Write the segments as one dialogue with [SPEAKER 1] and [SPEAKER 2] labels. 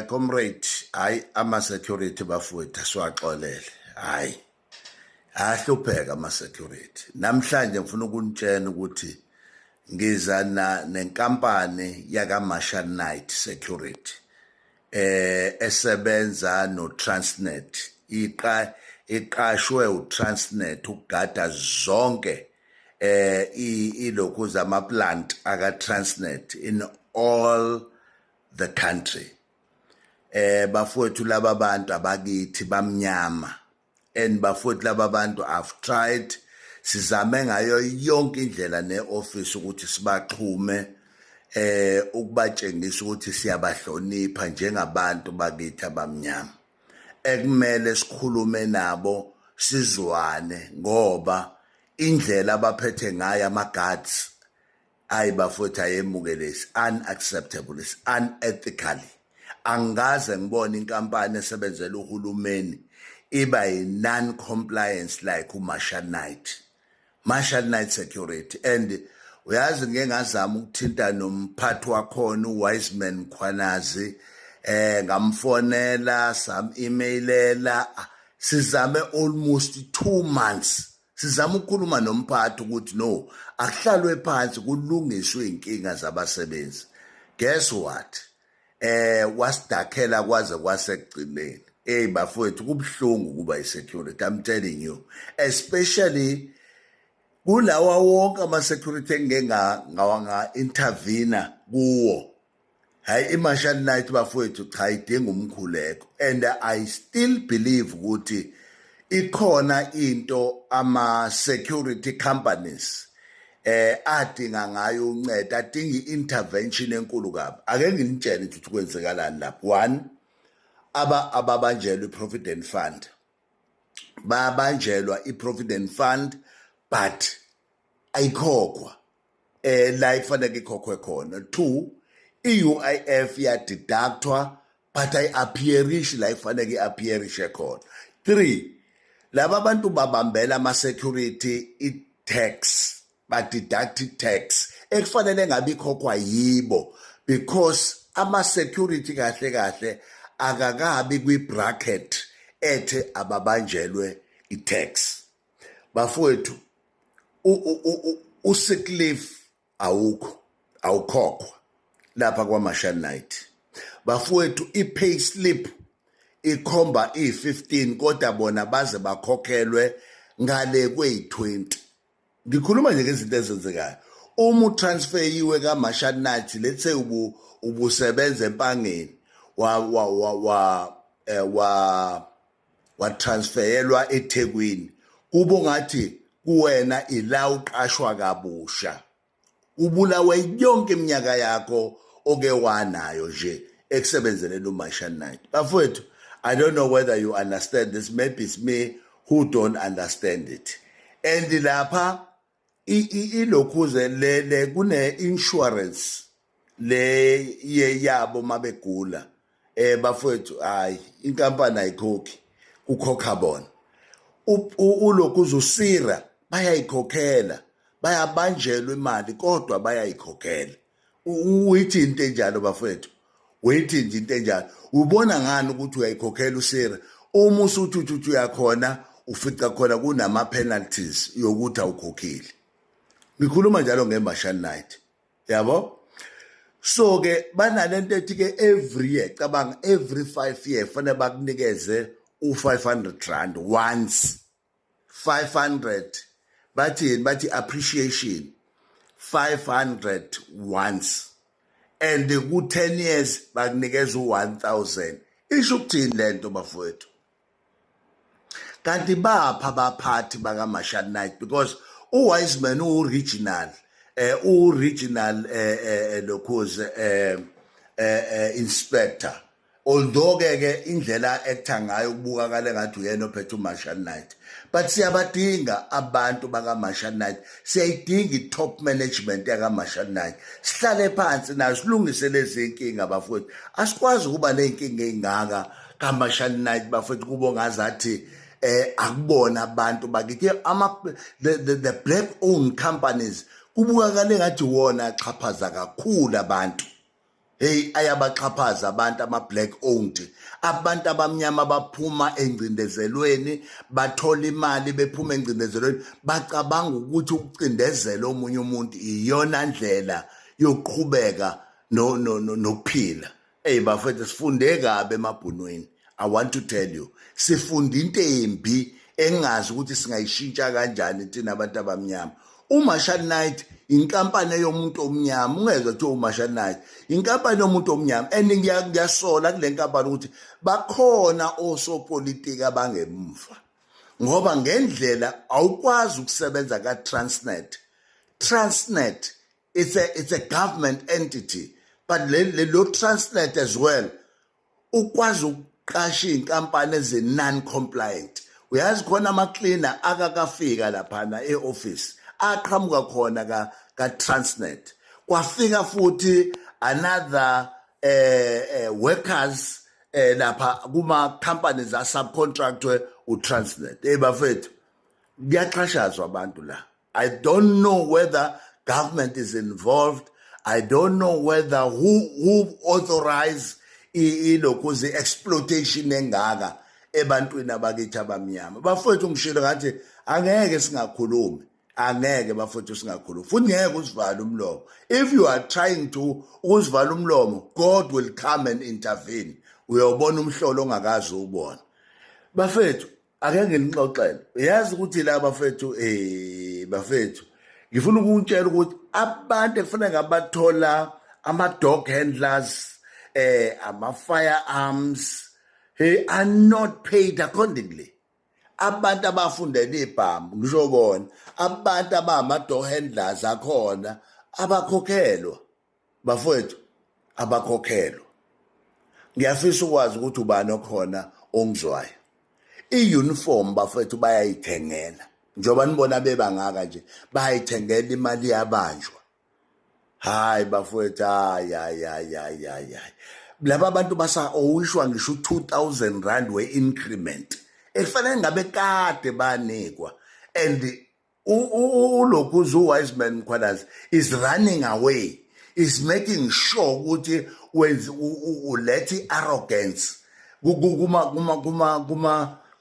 [SPEAKER 1] Comrade, hayi ama-security bafowethu asiwaxolele. Hayi, ayahlupheka ama-security. Namhlanje ngifuna ukunitshela ukuthi ngiza nenkampani yaka-Marshall Knight Security esebenza no-Transnet. Iqashwe u-Transnet ukugada zonke ilokhu zamaplant aka-Transnet in all the country. Bafowethu laba bantu abakithi bamnyama, and bafowethu laba bantu I've tried, sizame ngayo yonke indlela ne-office ukuthi sibaxhume ukubatshengisa ukuthi siyabahlonipha njengabantu bakithi abamnyama. Ekumele sikhulume nabo sizwane ngoba indlela abaphethe ngayo ama-guards bafowethu ayemukelesi, unacceptable, is unethically. Angaze ngibone inkampani esebenzela uhulumeni iba non-compliance like uMarshall Knight Security. And uyazi ngeke ngazama ukuthinta nomphathi wakhona uWiseman Mkhwanazi, ngamfonela, sam-emailela, sizame almost 2 months. Sizama ukukhuluma nomphathi ukuthi no, akuhlalwe phansi kulungiswe inkinga zabasebenzi. Guess what? Wasidakhela kwaze kwasekugcineni. Bafowethu kubhlungu kuba i-security, I'm telling you. Especially kulawa wonke ama-security engenge intervene kuwo. Hayi, i-Marshall Knight bafowethu cha idinga umkhuleko. And I still believe ukuthi ikhona into ama-security companies adinga ngayo uncedo, adinga i-intervention enkulu kabi. Ake nginitshele ukuthi kwenzekalani lapho. One, ababanjelwe i-Provident Fund. Babanjelwa i-Provident Fund but ayikhokhwa la ifanele ikhokhwe khona. Two, i-UIF yadeductwa but ayi-appearishi la ifanele i-appearishe khona. Three, laba bantu babambela ama-security i-tax, badeduct i-tax ekufanele ngabe ikhokhwa yibo, because ama-security kahle akakabi kwi-bracket ethe ababanjelwe i-tax. Bafowethu u-sick leave awukhokhwa lapha kwa-Marshall Knight. Bafowethu i-pay slip ikhomba i-15 kodwa bona baze bakhokhelwe ngale kwe-20. Ngikhuluma nje ngezinto ezenzekayo. Uma utransferiwe ka-Marshall Knight, let's say ubusebenza empangeni watransferelwa eThekwini, kubo ngathi kuwena ila uqashwa kabusha, ubulawe yonke iminyaka yakho oke wanayo nje ekusebenzele uMarshall Knight. Bafowethu, I don't know whether you understand this. Maybe it's me who don't understand it. And lapha ilokhuze le kune-insurance le yabo mabegula. Bafowethu, hayi, inkampani ayikhokhi, kukhokha bona. Ulokhuze usira bayayikhokhela, bayabanjelwa imali kodwa bayayikhokhela. Uyithi into enjalo bafowethu, uyithi nje into enjalo. Ubona ngani ukuthi uyayikhokhela usira uma usuthi uyakhona ufica khona kunama-penalties yokuthi awukhokhile. Ngikhuluma njalo nge-Marshall Knight, yabo? So-ke banalento ethi-ke every year, cabanga every 5 years fanele bakunikeze u-500 once. 500 bathi appreciation, 500 once. And ku-10 years bakunikeza u-1,000. Isho ukuthini lento bafowethu? Kanti bapha abaphathi baka-Marshall Knight, because uWiseman u-regional lokhuze inspector, although ke indlela ekutha ngayo kubukakala ngathi uyena ophethe uMarshall Knight. But siyabadinga abantu baka-Marshall Knight, siyayidinga i-top management yaka-Marshall Knight. Sihlale phansi nayo silungise lezi inkinga bafowethu. Asikwazi ukuba ney'nkinga ey'ngaka ka-Marshall Knight bafowethu kube ngazathi akubona abantu bakithi the black owned companies kubukakale ngathi wona axhaphaza kakhulu abantu. hey ayabaxhaphaza abantu ama-black owned, abantu abamnyama baphuma engcindezelweni, bathola imali bephuma engcindezelweni, bacabanga ukuthi ukucindezela omunye umuntu iyona ndlela yokuqhubeka nokuphila. Hey bafethu, sifunde kabi emabhunweni. I want to tell you, sifunda into embi engazi ukuthi singayishintsha kanjani thina abantu abamnyama. uMarshall Knight inkampani yomuntu omnyama, ungezwe kuthiwa uMarshall Knight inkampani yomuntu omnyama, and ngiyasola kule nkampani ukuthi bakhona osopolitiki abangemva, ngoba ngendlela awukwazi ukusebenza ka-Transnet. Transnet it's a government entity, but lo Transnet as well ukwazi ukuqasha iy'nkampani ezi-non-compliant. Uyazi khona ama-cleaner akakafika laphana e-office aqhamuka khona ka-Transnet, kwafika futhi another workers lapha kuma-companies a-subcontractwe u-Transnet. Bafethu, kuyaxhashazwa abantu la. I don't know whether government is involved. I don't know whether who authorize ilokhuzi exploitation engaka ebantwini abakithi abamnyama. Bafethu, ngishilo ngathi angeke singakhulumi. Angeke bafethu singakhulumi. Futhi ngeke usivale umlomo. If you are trying to usivala umlomo, God will come and intervene. Uyobona umhlolo ongakazi ubona. Bafethu, ake ngixoxele. Uyazi ukuthi la bafethu bafethu, ngifuna ukutshela ukuthi abantu ekufanele ngabathola ama-dog handlers, ama-firearms, are not paid accordingly. Abantu abafundela ibhamu, ngisho bona, abantu abama-dog handlers akhona abakhokhelwa. Bafethu, abakhokhelwa. Ngiyafisa ukwazi ukuthi ubani okhona ongizwayo. I-uniform bafethu bayayithengela. Njoba nibona bebangaka nje, bayayithengela imali yabanjwa. Hayi bafethu, hayi. Laba abantu owishwa ngisho 2,000 rand we-increment. Ekufanele ngabe kade banikwa. And ulokhuzi uWiseman Mkhwanazi is running away. Is making sure ukuthi ulethe arrogance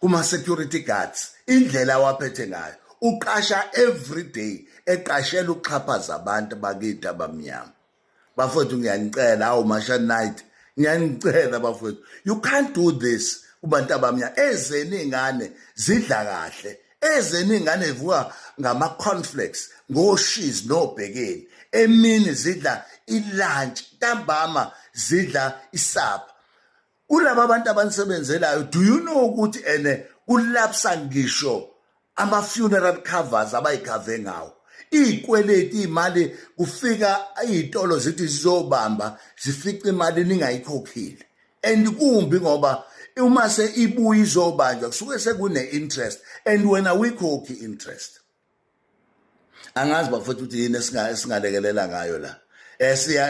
[SPEAKER 1] kuma-security guards. Indlela waphethe ngayo. Uqasha every day. Eqashela ukuxhaphaza abantu bakithi abamnyama. Bafethu, ngiyanicela, uMarshall Knight, ngiyanicela bafethu. You can't do this kubantu abamnyama. Ezeni ingane zidla kahle. Ezeni ingane zivuka ngama-cornflakes, ngoshizi nobhekeni. Emini zidla ilunch, ntambama zidla isapha. Kulaba abantu abanisebenzelayo, do you know ukuthi kulapsa ngisho ama-funeral covers abayikhave ngawo. Iy'kweleti, imali, kufika iy'tolo zithi zizobamba, zifice imali ningayikhokhile. And kumbi ngoba uma ibuye izobanjwa kusuke sekune-interest, and wena uyikhokhi interest. Angazi bafethu ukuthi yini esingalekelela ngayo la.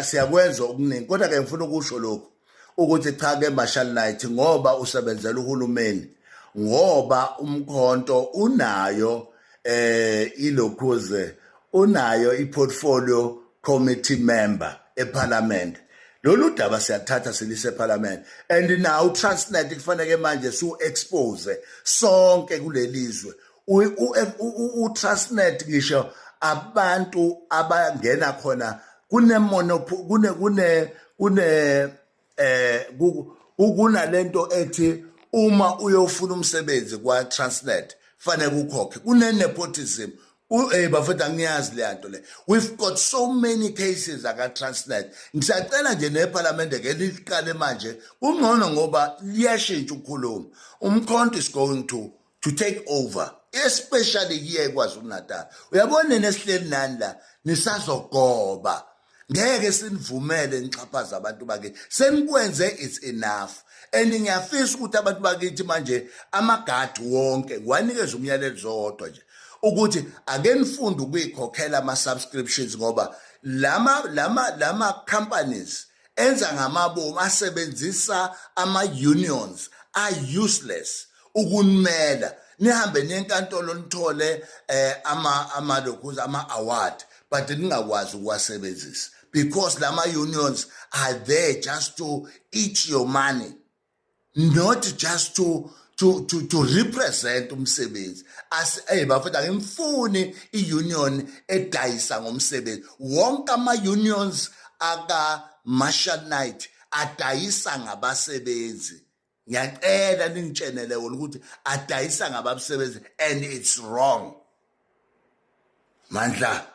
[SPEAKER 1] Siyakwenza okuningi, kodwa-ke ngifuna ukusho lokhu ukuthi cha-ke Marshall Knight, ngoba usebenzela uhulumeni, ngoba umkhonto unayo ilokhuze, unayo i-portfolio committee member eParliament. Lolu daba siyathatha silise eParliament, and now Transnet kufanele manje su-expose sonke kulelizwe. U-Transnet ngisho abantu abangena khona kunalento ethi uma uyofuna umsebenzi kwa-Transnet fanele ukhokhe. Kune-nepotism. Bafethu, angiyazi le nto le. We've got so many cases aka-Transnet. Ngisacela nje neParliament-ke liqale manje kungcono ngoba liyashintsha ukukhuluma. Umkhonto is going to take over, especially here KwaZulu-Natal. Uyabona nesihleli nani la nisazogoba. Ngeke sinivumele nixhaphaza abantu bakithi. Senikwenze, it's enough. And ngiyafisa ukuthi abantu bakithi manje amagadi wonke wanikeza umyalelo zodwa nje ukuthi ake nifunde ukuyikhokhela ama-subscriptions, ngoba lama companies enza ngamabomu asebenzisa ama-unions are-useless ukunimela. Nihambe nenkantolo nithole ama-award, but ningakwazi ukuwasebenzisa. because lama unions are there just to eat your money, not just to represent umsebenzi. As bafethu angimfuni iunion edayisa ngomsebenzi. Wonke ama unions aka Marshall Knight adayisa ngabasebenzi. Ngiyacela ningitshenele wona ukuthi adayisa ngabasebenzi, and it's wrong. Mandla